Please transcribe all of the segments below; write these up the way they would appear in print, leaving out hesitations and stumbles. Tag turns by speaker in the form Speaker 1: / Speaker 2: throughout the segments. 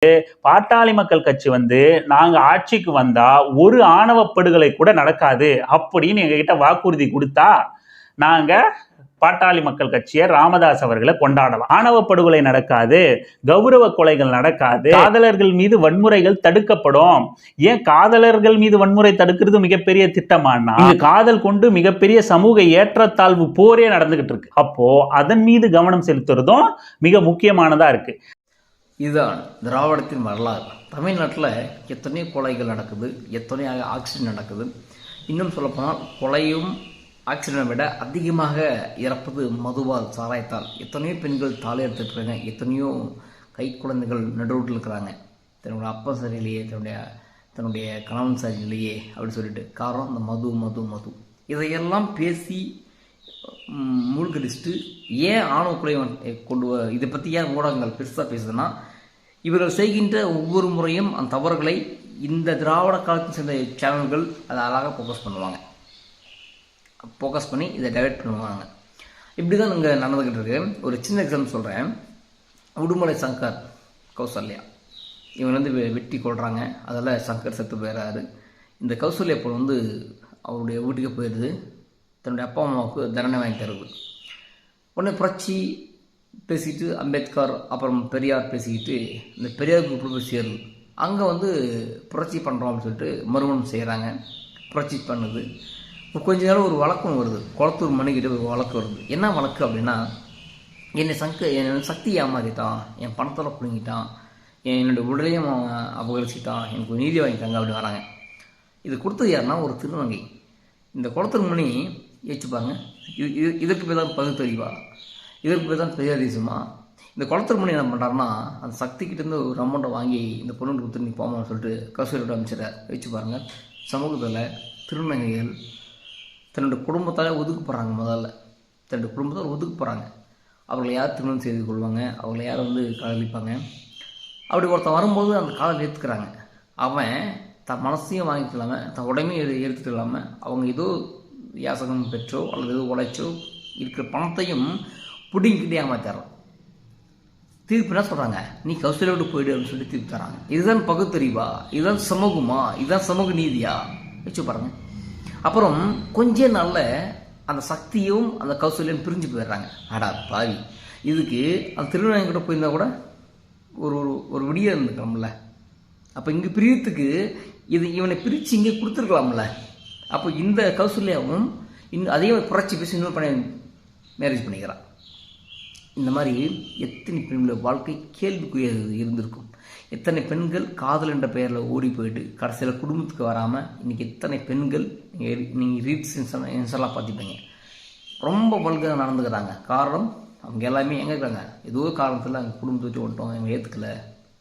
Speaker 1: பாட்டாளி மக்கள் கட்சி நாங்க ஆட்சிக்கு வந்தா ஒரு ஆணவ படுகொலை கூட நடக்காது அப்படின்னு எங்ககிட்ட வாக்குறுதி கொடுத்தா நாங்க பாட்டாளி மக்கள் கட்சியை ராமதாஸ் அவர்களை கொண்டாடலாம். ஆணவ படுகொலை நடக்காது, கௌரவ கொலைகள் நடக்காது, காதலர்கள் மீது வன்முறைகள் தடுக்கப்படும். ஏன் காதலர்கள் மீது வன்முறை தடுக்கிறது மிகப்பெரிய திட்டமானா காதல் கொண்டு மிகப்பெரிய சமூக ஏற்றத்தாழ்வு போரே நடந்துகிட்டு இருக்கு. அப்போ அதன் மீது கவனம் செலுத்துறதும் மிக முக்கியமானதா இருக்கு.
Speaker 2: இதுதான் திராவிடத்தின் வரலாறு. தமிழ்நாட்டில் எத்தனையோ கொலைகள் நடக்குது, எத்தனையோ ஆக்சிடென்ட் நடக்குது. இன்னும் சொல்லப்போனால் கொலையும் ஆக்சிடென்ட்டை விட அதிகமாக இறப்பது மதுவால், சாராயத்தால். எத்தனையோ பெண்கள் தாலி எடுத்துட்டுருக்காங்க, எத்தனையோ கை குழந்தைகள் நடுவில் இருக்கிறாங்க. தன்னுடைய அப்பா சரியில்லையே, தன்னுடைய கணவன் சரியில்லையே அப்படின்னு சொல்லிட்டு. காரணம் இந்த மது மது மது இதையெல்லாம் பேசி மூழ்கடிச்சிட்டு ஏன் ஆணவ கொலை கொண்டு இதை பற்றி ஏன் ஊடகங்கள் பெருசாக பேசுதுன்னா, இவர்கள் செய்கின்ற ஒவ்வொரு முறையும் அந்த தவறுகளை இந்த திராவிட காலத்தில் சேர்ந்த சேனல்கள் அதை அழகாக ஃபோக்கஸ் பண்ணி இதை டைவெர்ட் பண்ணுவாங்க. இப்படி தான் இங்கே நடந்துக்கிட்டு இருக்கு. ஒரு சின்ன எக்ஸாம்பிள் சொல்கிறேன். உடுமலை சங்கர், கௌசல்யா இவங்க வெட்டி கொள்கிறாங்க. அதில் சங்கர் செத்து போயிடுறாரு. இந்த கௌசல்யா இப்போ அவருடைய வீட்டுக்கு போயிடுது. தன்னுடைய அப்பா அம்மாவுக்கு தண்டனை வாங்கி தருது. உடனே புரட்சி பேசிக்கிட்டு அம்பேத்கர் அப்புறம் பெரியார் பேசிக்கிட்டு இந்த பெரியார் குரூப்பில் போய் சேருது. அங்கே புரட்சி பண்ணுறோம் அப்படின்னு சொல்லிட்டு மறுமணம் செய்கிறாங்க. புரட்சி பண்ணுது. இப்போ கொஞ்ச நேரம் ஒரு வழக்கம் வருது. குளத்தூர் மணிக்கிட்ட ஒரு வழக்கு வருது. என்ன வழக்கு அப்படின்னா, என்னை சக்தி ஏமாற்றிட்டான், என் பணத்தோட பிடுங்கிட்டான், என்னுடைய உடலையும் அபகரிச்சிட்டான், எனக்கு நீதி வாங்கிட்டாங்க அப்படி வராங்க. இது கொடுத்தது யாருன்னா ஒரு திருநங்கை. இந்த குளத்தூர் மணி ஏச்சுப்பாங்க, இதற்கு பேர் தான் பகுத்தறிவா, இதற்கு பேர் தான் பெரியாரிசமா? இந்த குளத்தூர் மணி என்ன பண்ணுறாருன்னா, அந்த சக்திக்கிட்டேருந்து ஒரு அமௌண்ட்டை வாங்கி இந்த பொண்ணு கொடுத்து நீ போமான்னு சொல்லிட்டு கௌசல்யோட அமைச்சரை வச்சு பாருங்கள். சமூகத்தில் திருநங்கைகள் தன்னுடைய குடும்பத்தால் ஒதுக்கப்படுறாங்க. முதல்ல தன்னுடைய குடும்பத்தால் ஒதுக்கப்படுறாங்க. அவர்களை யார் திருமணம் செய்து கொள்வாங்க, அவர்களை யார் காதலிப்பாங்க. அப்படி ஒருத்தன் வரும்போது அந்த காதல் ஏற்றுக்கிறாங்க. அவன் தன் மனசையும் வாங்கிக்கலாமல், தன் உடமையும் எடுத்துட்டு இல்லாமல், அவங்க ஏதோ யாசகம் பெற்றோ அல்லது ஏதோ உழைச்சோ இருக்கிற பணத்தையும் பிடிங்கிட்டே ஏமாத்திடுறான். தீர்ப்பு என்ன சொல்கிறாங்க, நீ கௌசல்யோடு போயிடு அப்படின்னு சொல்லி தீர்ப்பு தராங்க. இதுதான் பகுத்தறிவா? இதுதான் சமூகமா? இதுதான் சமூக நீதியா? வச்சு பாருங்க. அப்புறம் கொஞ்ச நாளில் அந்த சக்தியும் அந்த கௌசல்யம் பிரிஞ்சு போயிடுறாங்க. ஆடா பாவி, இதுக்கு அந்த திருநங்கைகிட்ட போயிருந்தா கூட ஒரு ஒரு விடிய இருந்துக்கலாம்ல. அப்போ இங்கே பிரியத்துக்கு இவனை பிரித்து இங்கே கொடுத்துருக்கலாம்ல. அப்போ இந்த கௌசல்யாவும் அதையும் புரட்சி பேசி இன்னொரு பண்ண மேரேஜ் பண்ணிக்கிறான். இந்த மாதிரி எத்தனை பெண்களோட வாழ்க்கை கேள்விக்குரியது இருந்திருக்கும். எத்தனை பெண்கள் காதல் என்ற பெயரில் ஓடி போயிட்டு கடைசியில் குடும்பத்துக்கு வராமல் இன்றைக்கி எத்தனை பெண்கள் நீங்கள் ரீல்ஸ் இன்ஸ்டாலாம் பார்த்துப்பீங்க, ரொம்ப வல்கராக நடந்துக்கிறாங்க. காரணம் அவங்க எல்லாமே எங்கே இருக்கிறாங்க, ஏதோ காரணத்தில் அங்கே குடும்பத்தை விட்டு வந்துட்டோம், எங்களை ஏற்றுக்கலை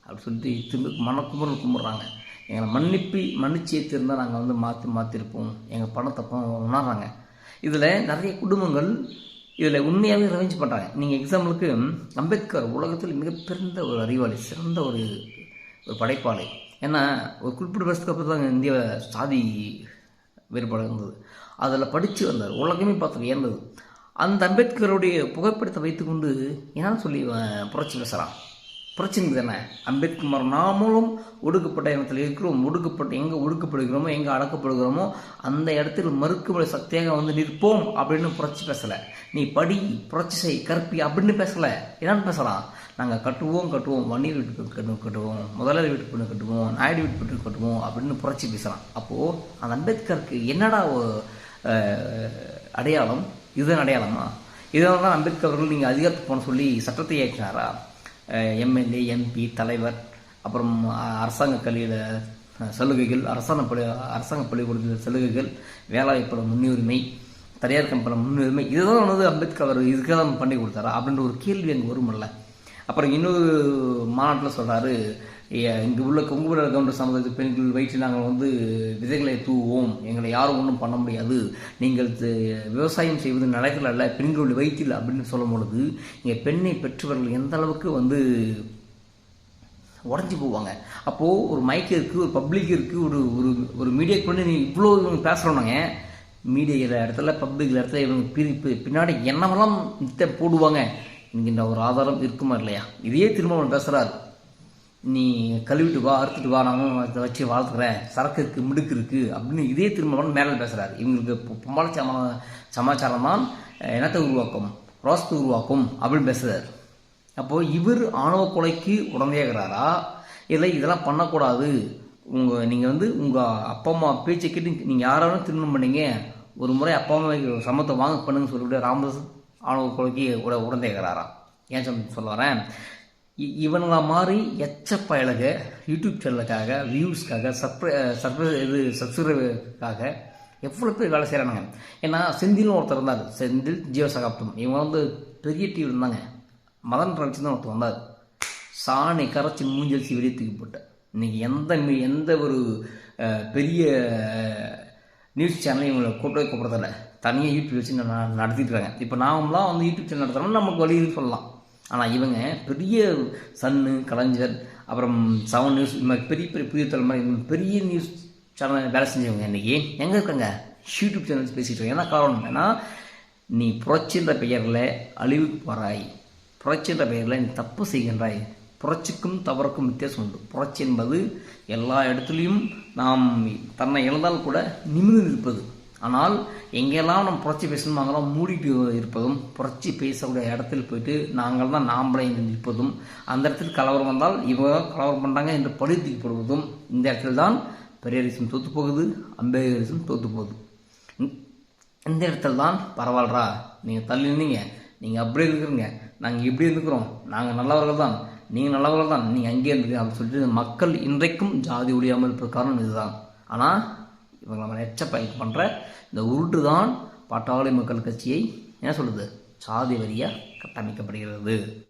Speaker 2: அப்படி சொல்லிட்டு திரும்ப மனக்குமுறல் கும்பிட்றாங்க. எங்களை மன்னிச்சு ஏற்றிருந்தால் நாங்கள் மாற்றிருப்போம், எங்கள் பணத்தை உணர்றாங்க. இதில் நிறைய குடும்பங்கள் இதில் உண்மையாகவே ரிவெஞ்ச் பண்ணுறாங்க. நீங்கள் எக்ஸாம்பிளுக்கு அம்பேத்கர் உலகத்தில் மிகப்பெருந்த ஒரு அறிவாளி, சிறந்த ஒரு படைப்பாளி. ஏன்னா ஒரு குறிப்பிட்ட வருஷத்துக்கு அப்புறம் தான் இந்தியாவில் சாதி வேறுபாடு இருந்தது. அதில் படித்து வந்தார், உலகமே பார்த்து வியந்தது. அந்த அம்பேத்கருடைய புகைப்படத்தை வைத்துக்கொண்டு என்னன்னு சொல்லி புரட்சி பேசுகிறான். பிரச்சனை தானே. அம்பேத்கர் நாமளும் ஒடுக்கப்பட்ட இடத்துல இருக்கிறோம். எங்கே ஒடுக்கப்படுகிறோமோ, எங்கே அடக்கப்படுகிறோமோ அந்த இடத்தில் மறுக்குமுறை சக்தியாக நிற்போம் அப்படின்னு புரட்சி பேசலை. நீ படி, புரட்சி செய், கற்பி அப்படின்னு பேசலை. என்னன்னு பேசலாம், நாங்கள் கட்டுவோம், வன்னியர் வீட்டுக்கு கட்டுவோம், முதலாளி வீட்டுக்கு பொண்ணு கட்டுவோம், நாயுடு வீட்டு பொண்ணு கட்டுவோம் அப்படின்னு புரட்சி பேசலாம். அப்போது அந்த அம்பேத்கருக்கு என்னடா அடையாளம்? இதுதான் அடையாளமா? இதனால தான் அம்பேத்கர் அவர்கள் நீங்கள் அதிகாரத்துக்கு போன சொல்லி சட்டத்தை ஏற்றினாரா? எம்எல்ஏ, எம்பி, தலைவர், அப்புறம் அரசாங்க கல்வியில் சலுகைகள், அரசாங்க பள்ளிக்கூடத்தில் சலுகைகள், வேலைவாய்ப்புல முன்னுரிமை, தனியார் கம்பெனி முன்னுரிமை, இதுதான் அம்பேத்கர் அவர் இதுக்காக தான் பண்ணி கொடுத்தாரா அப்படின்ற ஒரு கேள்வி அங்கே வருமில்ல. அப்புறம் இன்னொரு மாநாட்டில் சொல்கிறாரு, இங்கே உள்ள கொங்குபுர கவுண்டர் சமுதாயத்து பெண்கள் வயிற்றில் நாங்கள் விதைகளை தூவோம், எங்களை யாரும் ஒன்றும் பண்ண முடியாது, நீங்கள் விவசாயம் செய்வது நடக்கல அல்ல, பெண்களுடைய வயிற்றில் அப்படின்னு சொல்லும் பொழுது இங்கே பெண்ணை பெற்றவர்கள் எந்த அளவுக்கு உடஞ்சி போவாங்க. அப்போது ஒரு மைக் இருக்குது, ஒரு பப்ளிக் இருக்குது, ஒரு ஒரு ஒரு மீடியாவுக்கு நீ இவ்வளோ இவங்க பேசுகிறோன்னாங்க, மீடியா இடத்துல பப்ளிக் இடத்துல இவங்க பின்னாடி என்னவெல்லாம் போடுவாங்க என்கின்ற ஒரு ஆதாரம் இருக்குமா இல்லையா? இதையே திரும்ப பேசுகிறாரு. நீ கழுவிட்டு வா, அறுத்துட்டு வா, நானும் அதை வச்சு வளர்த்துக்கிறேன், சரக்கு இருக்குது, மிடுக்கு இருக்குது அப்படின்னு இதே திரும்ப மேலே பேசுகிறாரு. இவங்களுக்கு பொம்பால சமாச்சாரம் தான் இனத்தை உருவாக்கும், ரோசத்தை உருவாக்கும் அப்படின்னு பேசுகிறார். அப்போது இவர் ஆணவ கொலைக்கு உடந்தையாகிறாரா, இல்லை இதெல்லாம் பண்ணக்கூடாது, நீங்கள் உங்கள் அப்பா அம்மா பேச்சை கேட்டு நீங்கள் யாராலும் திருமணம் பண்ணீங்க, ஒரு முறை அப்பா அம்மா சமத்தை வாங்க பண்ணுங்கன்னு சொல்லிவிட்டு ராமதாஸ் ஆணவ கொலைக்கு உடந்தையாகிறாரா? ஏன் சொல்ல வரேன், இவனுங்களா மாதிரி எச்சப்பயலுக யூடியூப் சேனலுக்காக, வியூஸ்க்காக, சப்ஸ்கிரைபருக்காக எவ்வளோ பேர் வேலை செய்கிறானுங்க. ஏன்னா செந்தில்னு ஒருத்தர் இருந்தார், செந்தில் ஜீவசகாப்தம், இவங்க பெரிய டிவி இருந்தாங்க. மதன் ரவிச்சு தான் ஒருத்தர் வந்தார், சாணி கரைச்சி மூஞ்சல் வெளியே தூக்கி போட்டேன். இன்றைக்கி எந்த ஒரு பெரிய நியூஸ் சேனலையும் இவங்களை கூப்பிடுறதில்ல, தனியாக யூடியூப் வச்சு நடத்திட்டு இருக்காங்க. இப்போ நாமலாம் யூடியூப் சேனல் நடத்துகிறோம்னா நமக்கு வழி சொல்லலாம். ஆனால் இவங்க பெரிய சன்னு, கலைஞர், அப்புறம் 7 நியூஸ், இந்த மாதிரி பெரிய புதிய தலைமுறை பெரிய நியூஸ் சேனல் வேலை செஞ்சவங்க இன்றைக்கி எங்கே இருக்காங்க? யூடியூப் சேனல்ஸ் பேசிகிட்டு இருக்காங்க. என்ன காரணம்? ஏன்னா நீ புரட்சின்ற பெயரில் அழிவுக்கு போகிறாய், புரட்சின்ற பெயரில் நீ தப்பு செய்கின்றாய். புரட்சிக்கும் தவறுக்கும் வித்தியாசம் உண்டு. புரட்சி என்பது எல்லா இடத்துலையும் நாம் தன்னை இழந்தால் கூட நிமிர்ந்து இருப்பது. ஆனால் எங்கெல்லாம் நம்ம புரட்சி பேசணும் அங்கெல்லாம் மூடிட்டு இருப்பதும், புரட்சி பேசக்கூடிய இடத்துல போயிட்டு நாங்கள் தான் நாம்பளை நிற்பதும், அந்த இடத்துல கலவரம் வந்தால் இவங்க கலவரம் பண்ணுறாங்க என்று படுத்திக்கப்படுவதும், இந்த இடத்துல தான் பெரியாரிசம் தோற்று போகுது, அம்பேத்கரிசம் தோற்று போகுது. இந்த இடத்துல தான் பரவாயில்லரா, நீங்கள் தள்ளி இருந்தீங்க, நீங்கள் அப்படியே இருக்கிறீங்க, நாங்கள் இப்படி இருக்கிறோம், நாங்கள் நல்லவர்கள் தான், நீங்கள் நல்லவர்கள் தான், நீங்கள் அங்கேயே இருந்துருக்கீங்க அப்படின்னு சொல்லிட்டு மக்கள் இன்றைக்கும் ஜாதி ஒழியாமல் இருப்பது காரணம் இதுதான். ஆனால் இவங்க நம்ம எச்சப்பயல் பண்ணுற இந்த உருட்டு தான் பாட்டாளி மக்கள் கட்சியை என்ன சொல்லுது, சாதி வரியாக கட்டமைக்கப்படுகிறது.